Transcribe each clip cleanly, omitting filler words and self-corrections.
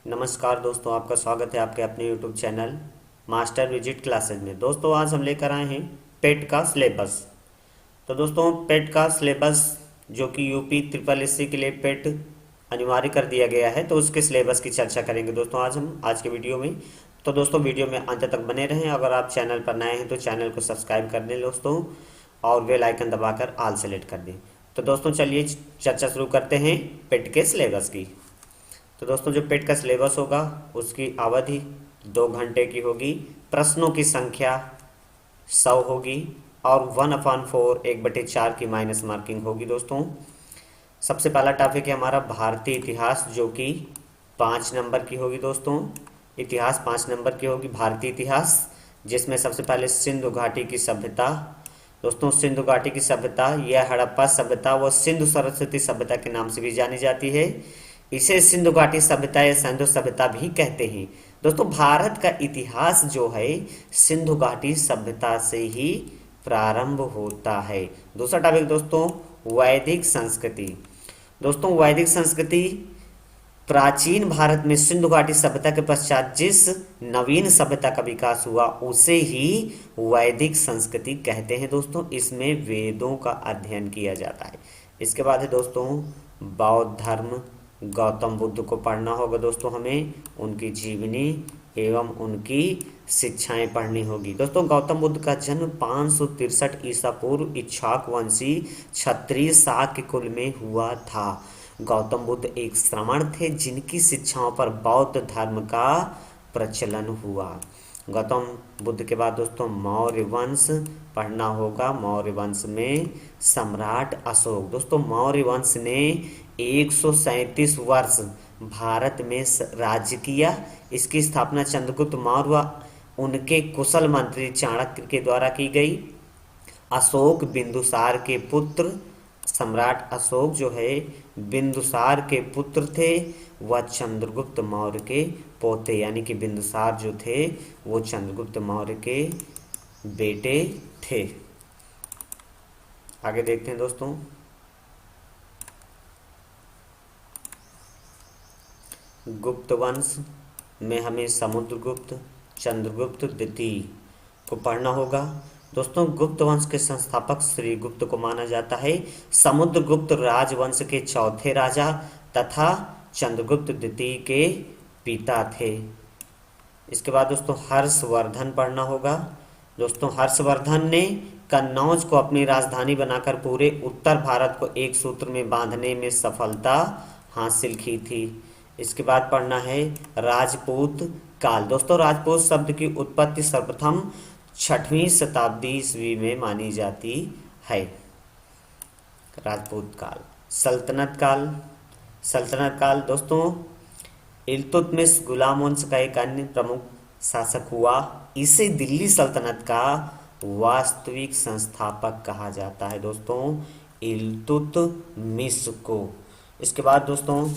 नमस्कार दोस्तों, आपका स्वागत है आपके अपने YouTube channel master visit classes में। दोस्तों आज हम लेकर आए हैं पेट का सिलेबस। तो दोस्तों पेट का सिलेबस जो कि यूपी ट्रिपल एससी के लिए पेट अनिवार्य कर दिया गया है, तो उसके सिलेबस की चर्चा करेंगे दोस्तों आज हम आज के वीडियो में। तो दोस्तों वीडियो में अंत तक बने रहें। अगर आप चैनल पर नए हैं तो चैनल को सब्सक्राइब कर दें दोस्तों, और बेल आइकन दबाकर ऑल सेलेक्ट कर दें। तो दोस्तों चलिए चर्चा शुरू करते हैं पेट के सिलेबस की। तो दोस्तों जो पेट का सिलेबस होगा उसकी अवधि 2 घंटे की होगी, प्रश्नों की संख्या 100 होगी और 1/4 1/4 की माइनस मार्किंग होगी। दोस्तों सबसे पहला टॉपिक है हमारा भारतीय इतिहास, जो कि 5 नंबर की होगी। दोस्तों इतिहास 5 नंबर की होगी, भारतीय इतिहास, जिसमें सबसे पहले सिंधु घाटी की सभ्यता। दोस्तों सिंधु घाटी की सभ्यता यह हड़प्पा सभ्यता व सिंधु सरस्वती सभ्यता के नाम से भी जानी जाती है। इसे सिंधु घाटी सभ्यता या सिंधु सभ्यता भी कहते हैं। दोस्तों भारत का इतिहास जो है सिंधु घाटी सभ्यता से ही प्रारंभ होता है। दूसरा टॉपिक दोस्तों वैदिक संस्कृति। दोस्तों वैदिक संस्कृति प्राचीन भारत में सिंधु घाटी सभ्यता के पश्चात जिस नवीन सभ्यता का विकास हुआ उसे ही वैदिक संस्कृति कहते हैं। दोस्तों इसमें वेदों का अध्ययन किया जाता है। इसके बाद है दोस्तों बौद्ध धर्म। गौतम बुद्ध को पढ़ना होगा दोस्तों, हमें उनकी जीवनी एवं उनकी शिक्षाएं पढ़नी होगी। दोस्तों गौतम बुद्ध का जन्म 563 ईसा पूर्व इक्ष्वाक वंशी क्षत्रिय शाक्य कुल में हुआ था। गौतम बुद्ध एक श्रमण थे जिनकी शिक्षाओं पर बौद्ध धर्म का प्रचलन हुआ। गौतम बुद्ध के बाद दोस्तों मौर्य वंश पढ़ना होगा। मौर्य वंश में सम्राट अशोक। दोस्तों मौर्य वंश ने 137 वर्ष भारत में राज्य किया। इसकी स्थापना चंद्रगुप्त मौर्य व उनके कुशल मंत्री चाणक्य के द्वारा की गई। अशोक बिंदुसार के पुत्र, सम्राट अशोक जो है बिंदुसार के पुत्र थे, वह चंद्रगुप्त मौर्य के पोते, यानी कि बिंदुसार जो थे वो चंद्रगुप्त मौर्य के बेटे थे। आगे देखते हैं दोस्तों गुप्त वंश में हमें समुद्रगुप्त, चंद्रगुप्त द्वितीय को पढ़ना होगा। दोस्तों गुप्त वंश के संस्थापक श्री गुप्त को माना जाता है। समुद्रगुप्त राजवंश के चौथे राजा तथा चंद्रगुप्त द्वितीय के पिता थे। इसके बाद दोस्तों हर्षवर्धन पढ़ना होगा। दोस्तों हर्षवर्धन ने कन्नौज को अपनी राजधानी बनाकर पूरे उत्तर भारत को एक सूत्र में बांधने में सफलता हासिल की थी। इसके बाद पढ़ना है राजपूत काल। दोस्तों राजपूत शब्द की उत्पत्ति सर्वप्रथम 6वीं शताब्दी ईस्वी में मानी जाती है। राजपूत काल। सल्तनत काल। सल्तनत काल दोस्तों इल्तुतमिश गुलाम वंश का एक अन्य प्रमुख शासक हुआ। इसे दिल्ली सल्तनत का वास्तविक संस्थापक कहा जाता है। दोस्तों इल्तुतमिश को। इसके बाद दोस्तों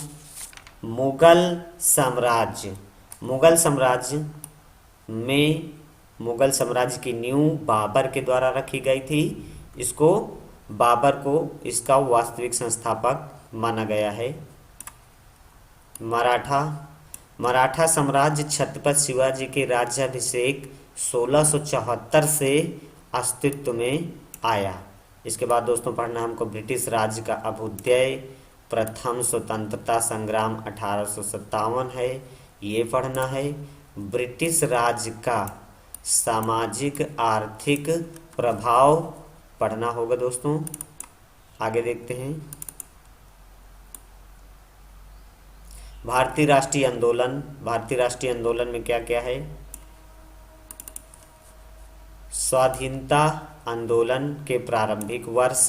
मुगल साम्राज्य। मुगल साम्राज्य में मुगल साम्राज्य की नींव बाबर के द्वारा रखी गई थी। इसको बाबर को इसका वास्तविक संस्थापक माना गया है। मराठा। मराठा साम्राज्य छत्रपति शिवाजी के राज्याभिषेक 1674 से अस्तित्व में आया। इसके बाद दोस्तों पढ़ना हमको ब्रिटिश राज्य का अभ्युदय, प्रथम स्वतंत्रता संग्राम 1857 है, ये पढ़ना है। ब्रिटिश राज्य का सामाजिक आर्थिक प्रभाव पढ़ना होगा दोस्तों। आगे देखते हैं भारतीय राष्ट्रीय आंदोलन। भारतीय राष्ट्रीय आंदोलन में क्या क्या है? स्वाधीनता आंदोलन के प्रारंभिक वर्ष,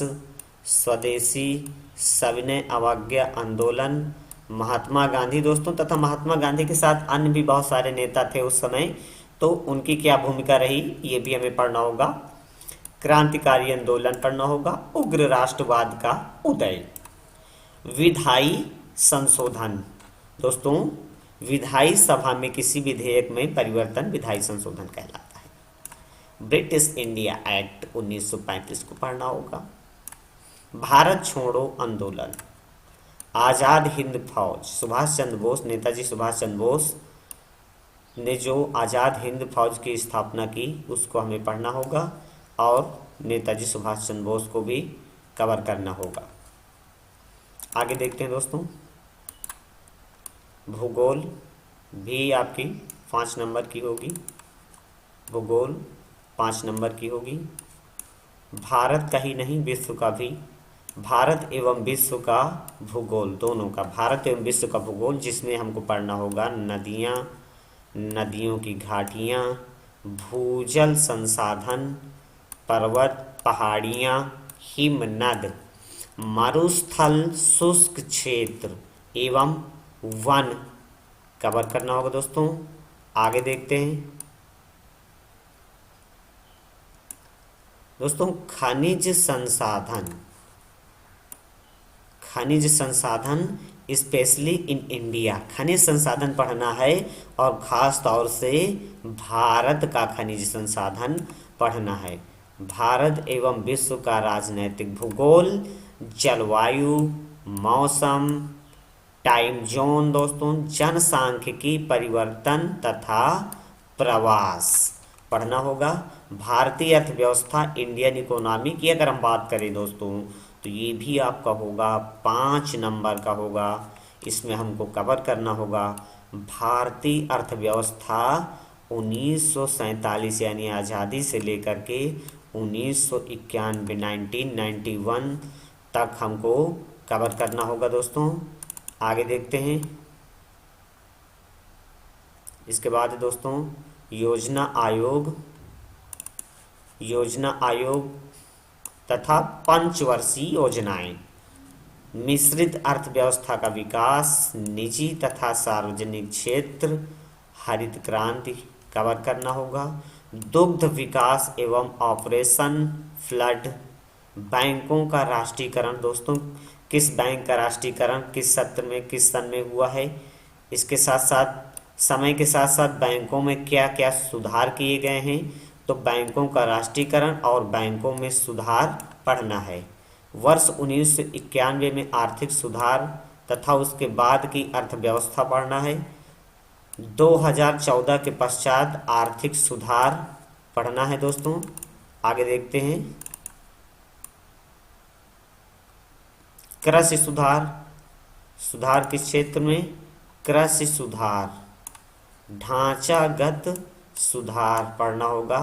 स्वदेशी सविनय अवज्ञा आंदोलन, महात्मा गांधी दोस्तों तथा महात्मा गांधी के साथ अन्य भी बहुत सारे नेता थे उस समय, तो उनकी क्या भूमिका रही ये भी हमें पढ़ना होगा। क्रांतिकारी आंदोलन पढ़ना होगा। उग्र राष्ट्रवाद का उदय। विधायी संशोधन। दोस्तों विधायी सभा में किसी विधेयक में परिवर्तन विधायी संशोधन कहलाता है। ब्रिटिश इंडिया एक्ट 1935 को पढ़ना होगा। भारत छोड़ो आंदोलन। आज़ाद हिंद फौज, सुभाष चंद्र बोस, नेताजी सुभाष चंद्र बोस ने जो आज़ाद हिंद फौज की स्थापना की उसको हमें पढ़ना होगा और नेताजी सुभाष चंद्र बोस को भी कवर करना होगा। आगे देखते हैं दोस्तों, भूगोल भी आपकी 5 नंबर की होगी, भूगोल 5 नंबर की होगी। भारत का ही नहीं विश्व का भी, भारत एवं विश्व का भूगोल दोनों का, भारत एवं विश्व का भूगोल, जिसमें हमको पढ़ना होगा नदियाँ, नदियों की घाटियाँ, भूजल संसाधन, पर्वत, पहाड़ियाँ, हिमनद, मरुस्थल, शुष्क क्षेत्र एवं वन कवर करना होगा दोस्तों। आगे देखते हैं दोस्तों, खनिज संसाधन, खनिज संसाधन स्पेशली इन इंडिया, खनिज संसाधन पढ़ना है और ख़ास तौर से भारत का खनिज संसाधन पढ़ना है। भारत एवं विश्व का राजनैतिक भूगोल, जलवायु, मौसम, टाइम जोन दोस्तों, जनसांख्यिकी परिवर्तन तथा प्रवास पढ़ना होगा। भारतीय अर्थव्यवस्था, इंडियन इकोनॉमी की अगर हम बात करें दोस्तों तो ये भी आपका होगा 5 नंबर का होगा। इसमें हमको कवर करना होगा भारतीय अर्थव्यवस्था 1947 यानी आज़ादी से लेकर के 1991 1991 तक हमको कवर करना होगा दोस्तों। आगे देखते हैं, इसके बाद दोस्तों योजना आयोग, योजना आयोग तथा पंचवर्षीय योजनाएं, मिश्रित अर्थव्यवस्था का विकास, निजी तथा सार्वजनिक क्षेत्र, हरित क्रांति कवर करना होगा। दुग्ध विकास एवं ऑपरेशन फ्लड, बैंकों का राष्ट्रीयकरण दोस्तों, किस बैंक का राष्ट्रीयकरण किस सत्र में किस सन में हुआ है, इसके साथ साथ समय के साथ साथ बैंकों में क्या क्या सुधार किए गए हैं, तो बैंकों का राष्ट्रीयकरण और बैंकों में सुधार पढ़ना है। वर्ष 1991 में आर्थिक सुधार तथा उसके बाद की अर्थव्यवस्था पढ़ना है। 2014 के पश्चात आर्थिक सुधार पढ़ना है दोस्तों। आगे देखते हैं, कृषि सुधार, सुधार किस क्षेत्र में, कृषि सुधार, ढांचागत सुधार पढ़ना होगा।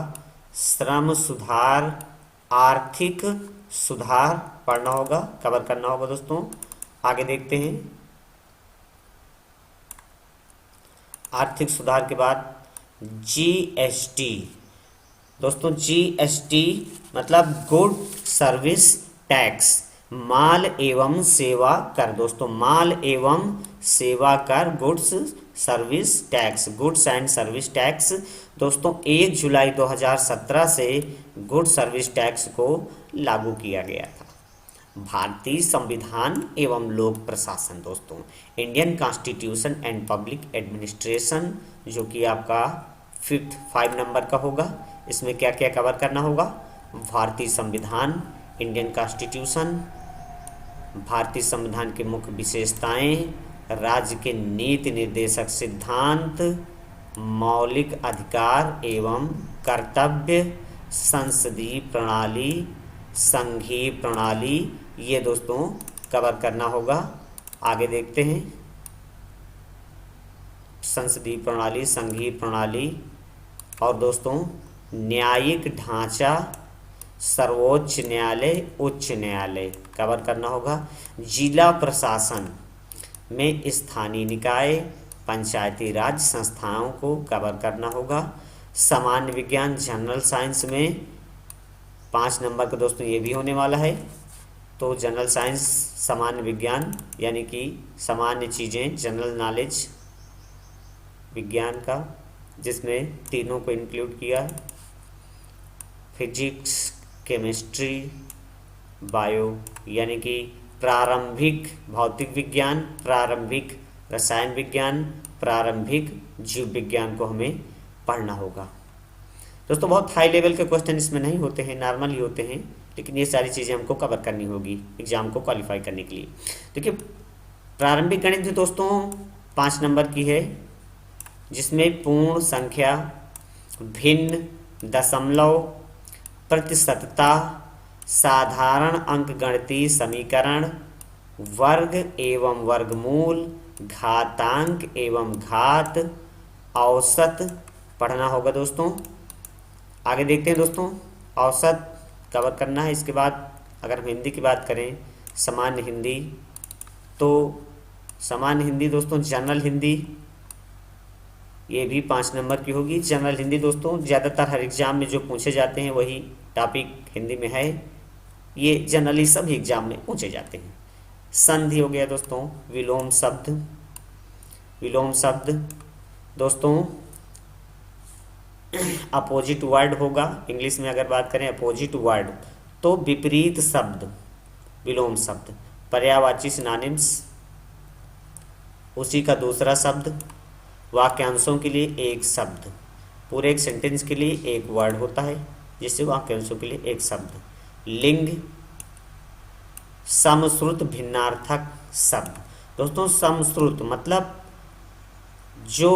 श्रम सुधार, आर्थिक सुधार पढ़ना होगा, कवर करना होगा दोस्तों। आगे देखते हैं, आर्थिक सुधार के बाद जीएसटी दोस्तों, जीएसटी मतलब गुड सर्विस टैक्स, माल एवं सेवा कर दोस्तों, माल एवं सेवा कर, goods service tax, goods and service tax दोस्तों 1 जुलाई 2017 से गुड्स सर्विस टैक्स को लागू किया गया था। भारतीय संविधान एवं लोक प्रशासन दोस्तों, Indian constitution and public administration, जो कि आपका 5 नंबर का होगा। इसमें क्या क्या कवर करना होगा, भारतीय संविधान, इंडियन कॉन्स्टिट्यूशन, भारतीय संविधान की मुख्य विशेषताएं, राज्य के नीति निर्देशक सिद्धांत, मौलिक अधिकार एवं कर्तव्य, संसदीय प्रणाली, संघीय प्रणाली, ये दोस्तों कवर करना होगा। आगे देखते हैं, संसदीय प्रणाली, संघीय प्रणाली और दोस्तों न्यायिक ढांचा, सर्वोच्च न्यायालय, उच्च न्यायालय कवर करना होगा। जिला प्रशासन में स्थानीय निकाय, पंचायती राज संस्थाओं को कवर करना होगा। सामान्य विज्ञान, जनरल साइंस में 5 नंबर का दोस्तों ये भी होने वाला है। तो जनरल साइंस, सामान्य विज्ञान यानी कि सामान्य चीज़ें, जनरल नॉलेज विज्ञान का, जिसमें तीनों को इंक्लूड किया है, फिजिक्स, केमिस्ट्री, बायो यानी कि प्रारंभिक भौतिक विज्ञान, प्रारंभिक रसायन विज्ञान, प्रारंभिक जीव विज्ञान को हमें पढ़ना होगा दोस्तों। बहुत हाई लेवल के क्वेश्चन इसमें नहीं होते हैं, नॉर्मल ही होते हैं, लेकिन ये सारी चीज़ें हमको कवर करनी होगी एग्जाम को क्वालिफाई करने के लिए। देखिए प्रारंभिक गणित भी दोस्तों 5 नंबर की है, जिसमें पूर्ण संख्या, भिन्न, दशमलव, प्रतिशतता, साधारण अंकगणितीय समीकरण, वर्ग एवं वर्गमूल, घातांक एवं घात, औसत पढ़ना होगा दोस्तों। आगे देखते हैं दोस्तों, औसत कवर करना है। इसके बाद अगर हम हिंदी की बात करें, सामान्य हिंदी, तो सामान्य हिंदी दोस्तों जनरल हिंदी, ये भी 5 नंबर की होगी। जनरल हिंदी दोस्तों ज़्यादातर हर एग्ज़ाम में जो पूछे जाते हैं वही टॉपिक हिंदी में है, ये जनरली सभी एग्ज़ाम में पूछे जाते हैं। संधि हो गया दोस्तों, विलोम शब्द, विलोम शब्द दोस्तों अपोजिट वर्ड होगा। इंग्लिश में अगर बात करें अपोजिट वर्ड, तो विपरीत शब्द विलोम शब्द। पर्यायवाची सिनोनिम्स, उसी का दूसरा शब्द। वाक्यांशों के लिए एक शब्द, पूरे एक सेंटेंस के लिए एक वर्ड होता है, जिससे वाक्यांशों के लिए एक शब्द। लिंग, समश्रुत भिन्नार्थक शब्द दोस्तों। समश्रुत मतलब जो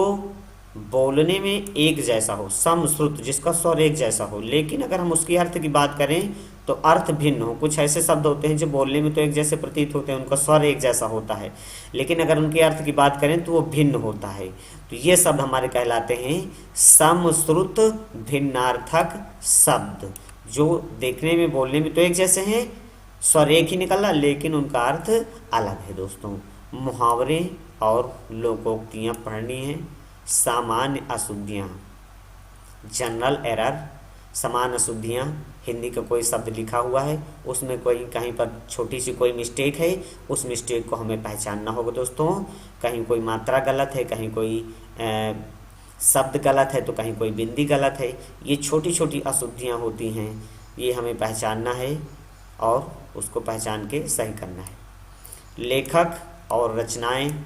बोलने में एक जैसा हो, समश्रुत जिसका स्वर एक जैसा हो, लेकिन अगर हम उसके अर्थ की बात करें तो अर्थ भिन्न हो। कुछ ऐसे शब्द होते हैं जो बोलने में तो एक जैसे प्रतीत होते हैं, उनका स्वर एक जैसा होता है, लेकिन अगर उनके अर्थ की बात करें तो वो भिन्न होता है। तो ये शब्द हमारे कहलाते हैं समश्रुत भिन्नार्थक शब्द, जो देखने में बोलने में तो एक जैसे हैं, स्वर एक ही निकला, लेकिन उनका अर्थ अलग है दोस्तों। मुहावरे और लोकोक्तियाँ पढ़नी हैं। सामान्य अशुद्धियाँ, जनरल एरर, समान अशुद्धियाँ, हिंदी का कोई शब्द लिखा हुआ है, उसमें कोई कहीं पर छोटी सी कोई मिस्टेक है, उस मिस्टेक को हमें पहचानना होगा दोस्तों। कहीं कोई मात्रा गलत है, कहीं कोई शब्द गलत है, तो कहीं कोई बिंदी गलत है। ये छोटी छोटी अशुद्धियाँ होती हैं, ये हमें पहचानना है और उसको पहचान के सही करना है। लेखक और रचनाएं,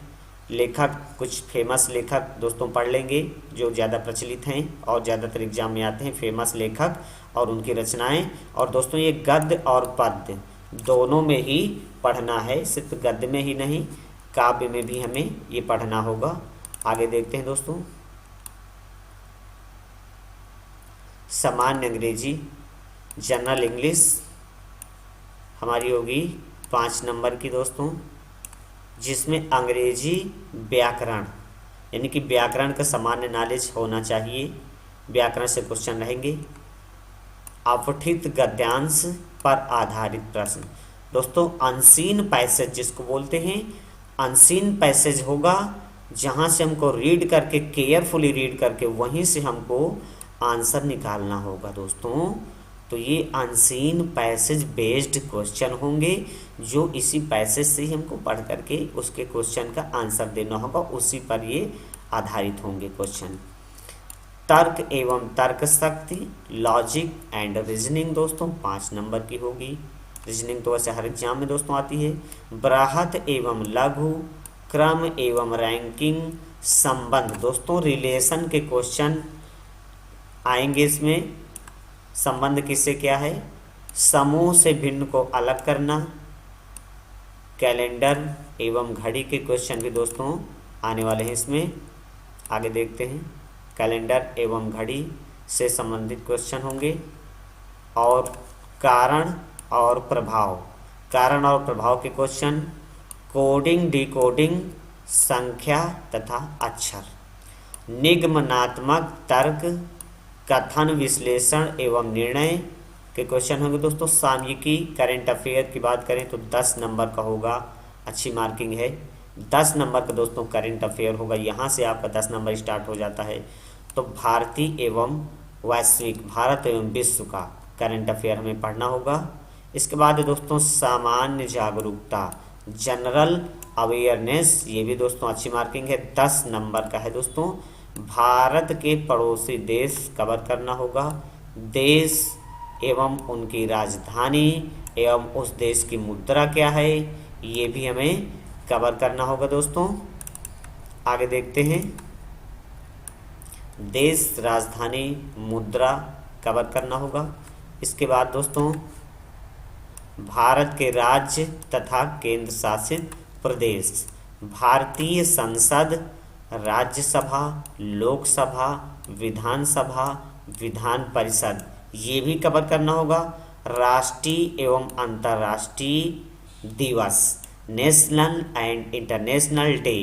लेखक कुछ फेमस लेखक दोस्तों पढ़ लेंगे जो ज़्यादा प्रचलित हैं और ज़्यादातर एग्जाम में आते हैं, फेमस लेखक और उनकी रचनाएं। और दोस्तों ये गद्य और पद्य दोनों में ही पढ़ना है, सिर्फ गद्य में ही नहीं, काव्य में भी हमें ये पढ़ना होगा। आगे देखते हैं दोस्तों, सामान्य अंग्रेजी, जनरल इंग्लिश हमारी होगी 5 नंबर की दोस्तों, जिसमें अंग्रेजी व्याकरण यानी कि व्याकरण का सामान्य नॉलेज होना चाहिए। व्याकरण से क्वेश्चन रहेंगे। अपठित गद्यांश पर आधारित प्रश्न दोस्तों, अनसीन पैसेज जिसको बोलते हैं, अनसीन पैसेज होगा, जहाँ से हमको रीड करके, केयरफुली रीड करके वहीं से हमको आंसर निकालना होगा दोस्तों। तो ये अनसीन पैसेज बेस्ड क्वेश्चन होंगे, जो इसी पैसेज से ही हमको पढ़ करके उसके क्वेश्चन का आंसर देना होगा, उसी पर ये आधारित होंगे क्वेश्चन। तर्क एवं तर्क शक्ति, लॉजिक एंड रीजनिंग दोस्तों 5 नंबर की होगी। रीजनिंग तो वैसे हर एग्जाम में दोस्तों आती है। बृहत एवं लघु, क्रम एवं रैंकिंग, संबंध दोस्तों रिलेशन के क्वेश्चन आएंगे इसमें। संबंध किससे क्या है, समूह से भिन्न को अलग करना, कैलेंडर एवं घड़ी के क्वेश्चन भी दोस्तों आने वाले हैं इसमें। आगे देखते हैं, कैलेंडर एवं घड़ी से संबंधित क्वेश्चन होंगे। और कारण और प्रभाव, कारण और प्रभाव के क्वेश्चन, कोडिंग डिकोडिंग, संख्या तथा अक्षर, निगमनात्मक तर्क, कथन विश्लेषण एवं निर्णय के क्वेश्चन होंगे दोस्तों। सामयिकी, करंट अफेयर की बात करें तो 10 नंबर का होगा, अच्छी मार्किंग है। 10 नंबर का दोस्तों करंट अफेयर होगा, यहाँ से आपका 10 नंबर स्टार्ट हो जाता है। तो भारतीय एवं वैश्विक, भारत एवं विश्व का करंट अफेयर हमें पढ़ना होगा। इसके बाद दोस्तों सामान्य जागरूकता, जनरल अवेयरनेस, ये भी दोस्तों अच्छी मार्किंग है, 10 नंबर का है दोस्तों। भारत के पड़ोसी देश कवर करना होगा, देश एवं उनकी राजधानी एवं उस देश की मुद्रा क्या है, ये भी हमें कवर करना होगा दोस्तों। आगे देखते हैं, देश, राजधानी, मुद्रा कवर करना होगा। इसके बाद दोस्तों भारत के राज्य तथा केंद्र शासित प्रदेश, भारतीय संसद, राज्यसभा, लोकसभा, विधानसभा, विधान परिषद, ये भी कवर करना होगा। राष्ट्रीय एवं अंतर्राष्ट्रीय दिवस, नेशनल एंड इंटरनेशनल डे,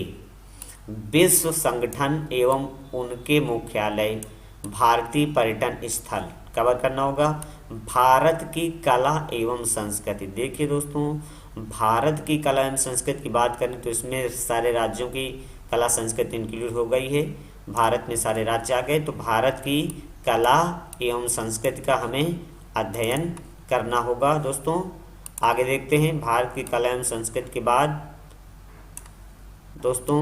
विश्व संगठन एवं उनके मुख्यालय, भारतीय पर्यटन स्थल कवर करना होगा। भारत की कला एवं संस्कृति, देखिए दोस्तों, भारत की कला एवं संस्कृति की बात करें तो इसमें सारे राज्यों की कला संस्कृति इंक्लूड हो गई है। भारत में सारे राज्य आ गए, तो भारत की कला एवं संस्कृति का हमें अध्ययन करना होगा। दोस्तों आगे देखते हैं भारत की कला एवं संस्कृति के बाद दोस्तों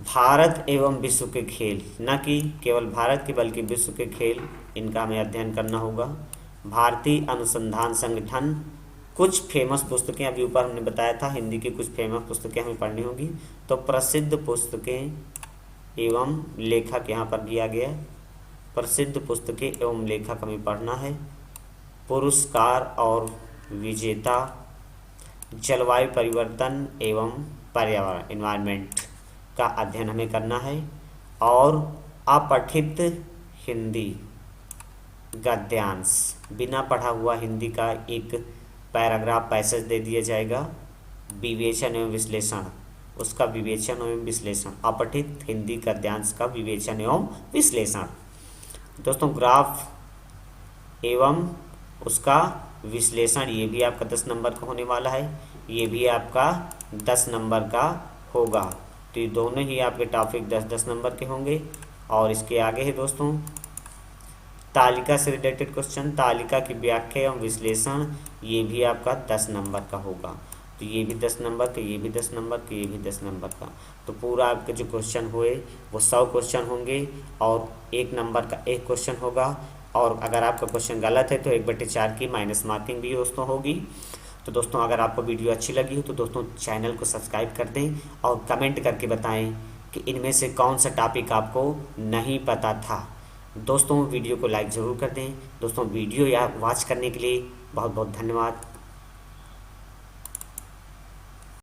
भारत एवं विश्व के खेल, न कि केवल भारत के बल्कि विश्व के खेल, इनका हमें अध्ययन करना होगा। भारतीय अनुसंधान संगठन, कुछ फेमस पुस्तकें अभी ऊपर हमने बताया था, हिंदी की कुछ फेमस पुस्तकें हमें पढ़नी होगी। तो प्रसिद्ध पुस्तकें एवं लेखक यहाँ पर दिया गया, प्रसिद्ध पुस्तकें एवं लेखक हमें पढ़ना है। पुरस्कार और विजेता, जलवायु परिवर्तन एवं पर्यावरण, एनवायरनमेंट का अध्ययन हमें करना है। और अपठित हिंदी गद्यांश, बिना पढ़ा हुआ हिंदी का एक पैराग्राफ पैसेज दे दिया जाएगा, विवेचन एवं विश्लेषण, उसका विवेचन एवं विश्लेषण, अपठित हिंदी गद्यांश का विवेचन एवं विश्लेषण। दोस्तों ग्राफ एवं उसका विश्लेषण, ये भी आपका 10 नंबर का होने वाला है, ये भी आपका 10 नंबर का होगा। तो ये दोनों ही आपके टॉपिक 10-10 नंबर के होंगे। और इसके आगे है दोस्तों तालिका से रिलेटेड क्वेश्चन, तालिका की व्याख्या एवं विश्लेषण, ये भी आपका 10 नंबर का होगा। तो ये भी 10 नंबर का, ये भी 10 नंबर का, ये भी 10 नंबर का। तो पूरा आपके जो क्वेश्चन हुए वो 100 क्वेश्चन होंगे और 1 नंबर का 1 क्वेश्चन होगा। और अगर आपका क्वेश्चन गलत है तो 1/4 की माइनस मार्किंग भी दोस्तों होगी। तो दोस्तों अगर आपको वीडियो अच्छी लगी हो तो दोस्तों चैनल को सब्सक्राइब कर दें और कमेंट करके बताएं कि इनमें से कौन सा टॉपिक आपको नहीं पता था। दोस्तों वीडियो को लाइक ज़रूर कर दें। दोस्तों वीडियो या वॉच करने के लिए बहुत बहुत धन्यवाद।